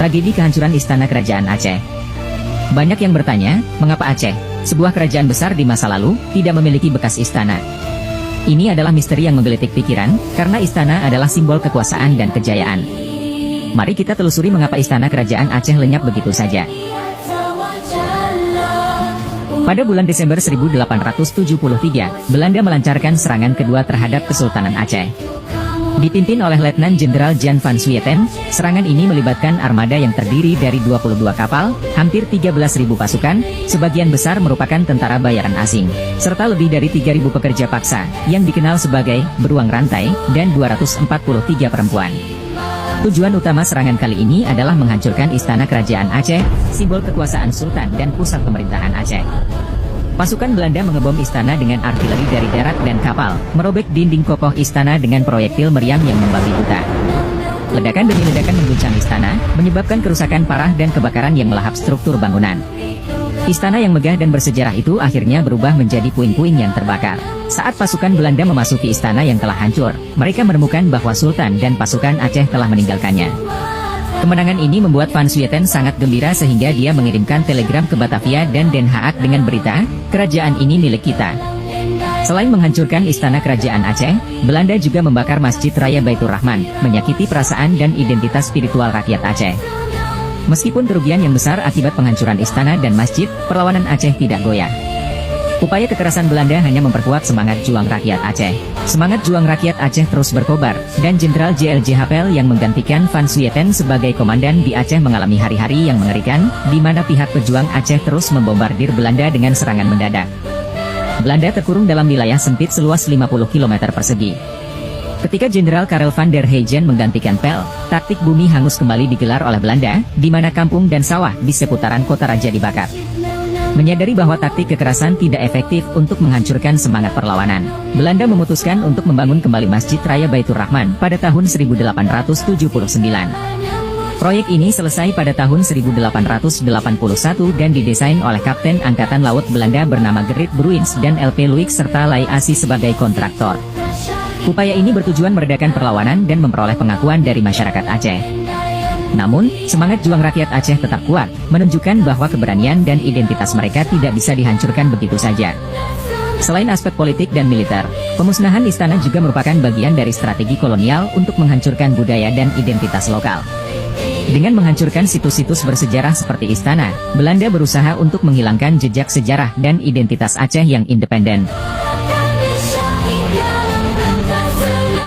Tragedi kehancuran Istana Kerajaan Aceh. Banyak yang bertanya, mengapa Aceh, sebuah kerajaan besar di masa lalu, tidak memiliki bekas istana? Ini adalah misteri yang menggelitik pikiran, karena istana adalah simbol kekuasaan dan kejayaan. Mari kita telusuri mengapa Istana Kerajaan Aceh lenyap begitu saja. Pada bulan Desember 1873, Belanda melancarkan serangan kedua terhadap Kesultanan Aceh. Dipimpin oleh Letnan Jenderal Jan van Swieten, serangan ini melibatkan armada yang terdiri dari 22 kapal, hampir 13.000 pasukan, sebagian besar merupakan tentara bayaran asing, serta lebih dari 3.000 pekerja paksa, yang dikenal sebagai beruang rantai, dan 243 perempuan. Tujuan utama serangan kali ini adalah menghancurkan Istana Kerajaan Aceh, simbol kekuasaan Sultan dan pusat pemerintahan Aceh. Pasukan Belanda mengebom istana dengan artileri dari darat dan kapal, merobek dinding kokoh istana dengan proyektil meriam yang membabi buta. Ledakan demi ledakan mengguncang istana, menyebabkan kerusakan parah dan kebakaran yang melahap struktur bangunan. Istana yang megah dan bersejarah itu akhirnya berubah menjadi puing-puing yang terbakar. Saat pasukan Belanda memasuki istana yang telah hancur, mereka menemukan bahwa Sultan dan pasukan Aceh telah meninggalkannya. Kemenangan ini membuat Van Swieten sangat gembira sehingga dia mengirimkan telegram ke Batavia dan Den Haag dengan berita, "Kerajaan ini milik kita." Selain menghancurkan Istana Kerajaan Aceh, Belanda juga membakar Masjid Raya Baitur Rahman, menyakiti perasaan dan identitas spiritual rakyat Aceh. Meskipun kerugian yang besar akibat penghancuran istana dan masjid, perlawanan Aceh tidak goyah. Upaya kekerasan Belanda hanya memperkuat semangat juang rakyat Aceh. Semangat juang rakyat Aceh terus berkobar, dan Jenderal JLJ Hapel yang menggantikan Van Swieten sebagai komandan di Aceh mengalami hari-hari yang mengerikan, di mana pihak pejuang Aceh terus membombardir Belanda dengan serangan mendadak. Belanda terkurung dalam wilayah sempit seluas 50 km persegi. Ketika Jenderal Karel van der Heijden menggantikan Pel, taktik bumi hangus kembali digelar oleh Belanda, di mana kampung dan sawah di seputaran kota raja dibakar. Menyadari bahwa taktik kekerasan tidak efektif untuk menghancurkan semangat perlawanan, Belanda memutuskan untuk membangun kembali Masjid Raya Baitur Rahman pada tahun 1879. Proyek ini selesai pada tahun 1881 dan didesain oleh Kapten Angkatan Laut Belanda bernama Gerrit Bruins dan LP Luik serta Lai Asi sebagai kontraktor. Upaya ini bertujuan meredakan perlawanan dan memperoleh pengakuan dari masyarakat Aceh. Namun, semangat juang rakyat Aceh tetap kuat, menunjukkan bahwa keberanian dan identitas mereka tidak bisa dihancurkan begitu saja. Selain aspek politik dan militer, pemusnahan istana juga merupakan bagian dari strategi kolonial untuk menghancurkan budaya dan identitas lokal. Dengan menghancurkan situs-situs bersejarah seperti istana, Belanda berusaha untuk menghilangkan jejak sejarah dan identitas Aceh yang independen.